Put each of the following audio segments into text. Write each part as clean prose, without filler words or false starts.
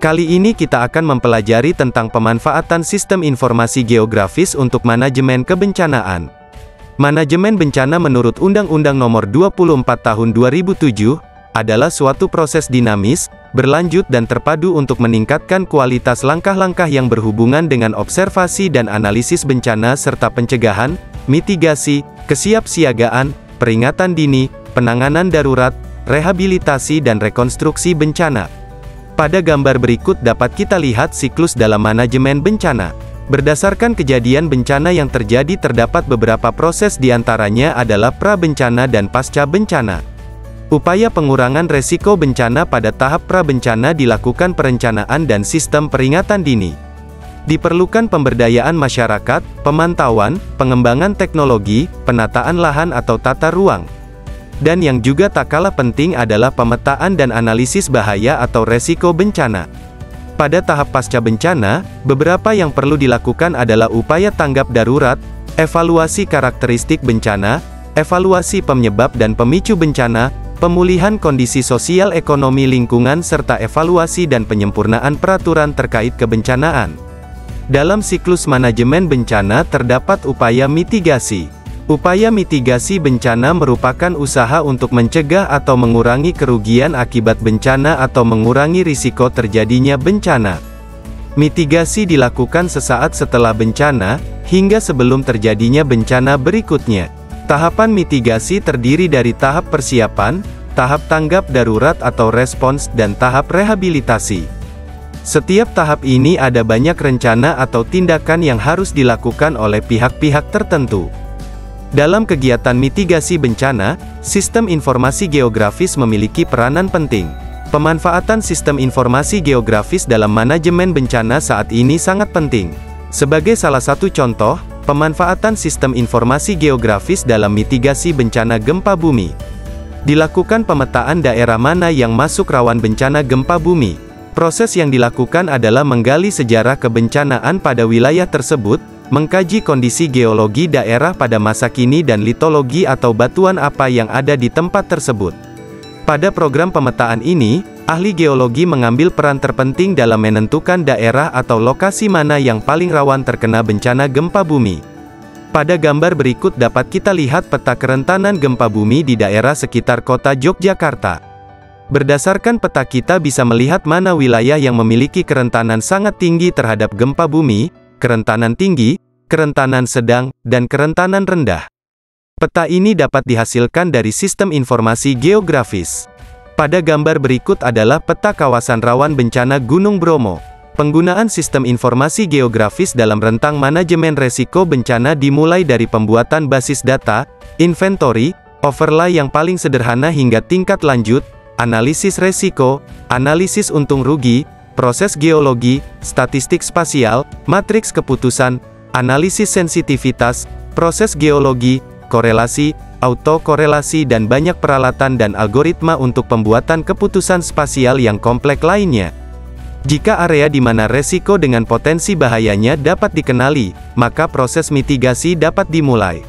Kali ini kita akan mempelajari tentang pemanfaatan sistem informasi geografis untuk manajemen kebencanaan. Manajemen bencana menurut Undang-Undang Nomor 24 Tahun 2007, adalah suatu proses dinamis, berlanjut dan terpadu untuk meningkatkan kualitas langkah-langkah yang berhubungan dengan observasi dan analisis bencana serta pencegahan, mitigasi, kesiapsiagaan, peringatan dini, penanganan darurat, rehabilitasi dan rekonstruksi bencana. Pada gambar berikut dapat kita lihat siklus dalam manajemen bencana. Berdasarkan kejadian bencana yang terjadi terdapat beberapa proses diantaranya adalah pra-bencana dan pasca bencana. Upaya pengurangan resiko bencana pada tahap pra-bencana dilakukan perencanaan dan sistem peringatan dini. Diperlukan pemberdayaan masyarakat, pemantauan, pengembangan teknologi, penataan lahan atau tata ruang. Dan yang juga tak kalah penting adalah pemetaan dan analisis bahaya atau resiko bencana. Pada tahap pasca bencana, beberapa yang perlu dilakukan adalah upaya tanggap darurat, evaluasi karakteristik bencana, evaluasi penyebab dan pemicu bencana, pemulihan kondisi sosial ekonomi lingkungan serta evaluasi dan penyempurnaan peraturan terkait kebencanaan. Dalam siklus manajemen bencana terdapat upaya mitigasi. Upaya mitigasi bencana merupakan usaha untuk mencegah atau mengurangi kerugian akibat bencana atau mengurangi risiko terjadinya bencana. Mitigasi dilakukan sesaat setelah bencana, hingga sebelum terjadinya bencana berikutnya. Tahapan mitigasi terdiri dari tahap persiapan, tahap tanggap darurat atau respons, dan tahap rehabilitasi. Setiap tahap ini ada banyak rencana atau tindakan yang harus dilakukan oleh pihak-pihak tertentu. Dalam kegiatan mitigasi bencana, sistem informasi geografis memiliki peranan penting. Pemanfaatan sistem informasi geografis dalam manajemen bencana saat ini sangat penting. Sebagai salah satu contoh, pemanfaatan sistem informasi geografis dalam mitigasi bencana gempa bumi. Dilakukan pemetaan daerah mana yang masuk rawan bencana gempa bumi. Proses yang dilakukan adalah menggali sejarah kebencanaan pada wilayah tersebut, mengkaji kondisi geologi daerah pada masa kini dan litologi atau batuan apa yang ada di tempat tersebut. Pada program pemetaan ini, ahli geologi mengambil peran terpenting dalam menentukan daerah atau lokasi mana yang paling rawan terkena bencana gempa bumi. Pada gambar berikut dapat kita lihat peta kerentanan gempa bumi di daerah sekitar kota Yogyakarta. Berdasarkan peta kita bisa melihat mana wilayah yang memiliki kerentanan sangat tinggi terhadap gempa bumi, kerentanan tinggi, kerentanan sedang, dan kerentanan rendah. Peta ini dapat dihasilkan dari sistem informasi geografis. Pada gambar berikut adalah peta kawasan rawan bencana Gunung Bromo. Penggunaan sistem informasi geografis dalam rentang manajemen resiko bencana dimulai dari pembuatan basis data, inventory, overlay yang paling sederhana hingga tingkat lanjut, analisis resiko, analisis untung rugi, proses geologi, statistik spasial, matriks keputusan, analisis sensitivitas, proses geologi, korelasi, autokorelasi dan banyak peralatan dan algoritma untuk pembuatan keputusan spasial yang kompleks lainnya. Jika area di mana resiko dengan potensi bahayanya dapat dikenali, maka proses mitigasi dapat dimulai.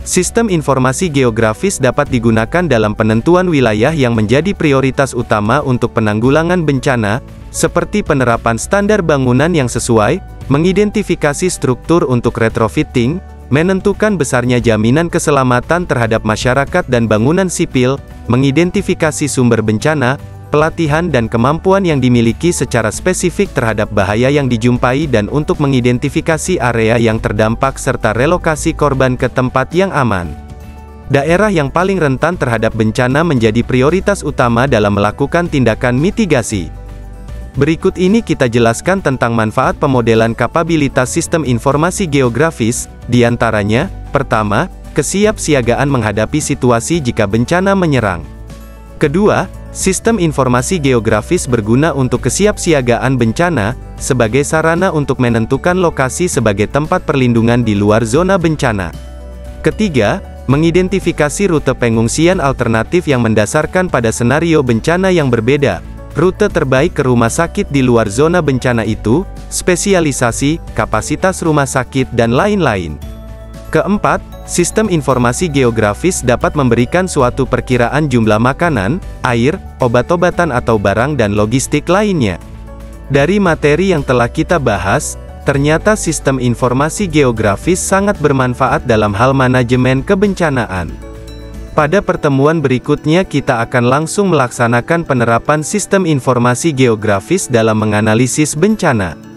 Sistem informasi geografis dapat digunakan dalam penentuan wilayah yang menjadi prioritas utama untuk penanggulangan bencana, seperti penerapan standar bangunan yang sesuai, mengidentifikasi struktur untuk retrofitting, menentukan besarnya jaminan keselamatan terhadap masyarakat dan bangunan sipil, mengidentifikasi sumber bencana, pelatihan dan kemampuan yang dimiliki secara spesifik terhadap bahaya yang dijumpai dan untuk mengidentifikasi area yang terdampak serta relokasi korban ke tempat yang aman. Daerah yang paling rentan terhadap bencana menjadi prioritas utama dalam melakukan tindakan mitigasi. Berikut ini kita jelaskan tentang manfaat pemodelan kapabilitas sistem informasi geografis, diantaranya, pertama, kesiapsiagaan menghadapi situasi jika bencana menyerang. Kedua, sistem informasi geografis berguna untuk kesiapsiagaan bencana, sebagai sarana untuk menentukan lokasi sebagai tempat perlindungan di luar zona bencana. Ketiga, mengidentifikasi rute pengungsian alternatif yang mendasarkan pada senario bencana yang berbeda, rute terbaik ke rumah sakit di luar zona bencana itu, spesialisasi, kapasitas rumah sakit dan lain-lain. Keempat, sistem informasi geografis dapat memberikan suatu perkiraan jumlah makanan, air, obat-obatan atau barang dan logistik lainnya. Dari materi yang telah kita bahas, ternyata sistem informasi geografis sangat bermanfaat dalam hal manajemen kebencanaan. Pada pertemuan berikutnya kita akan langsung melaksanakan penerapan sistem informasi geografis dalam menganalisis bencana.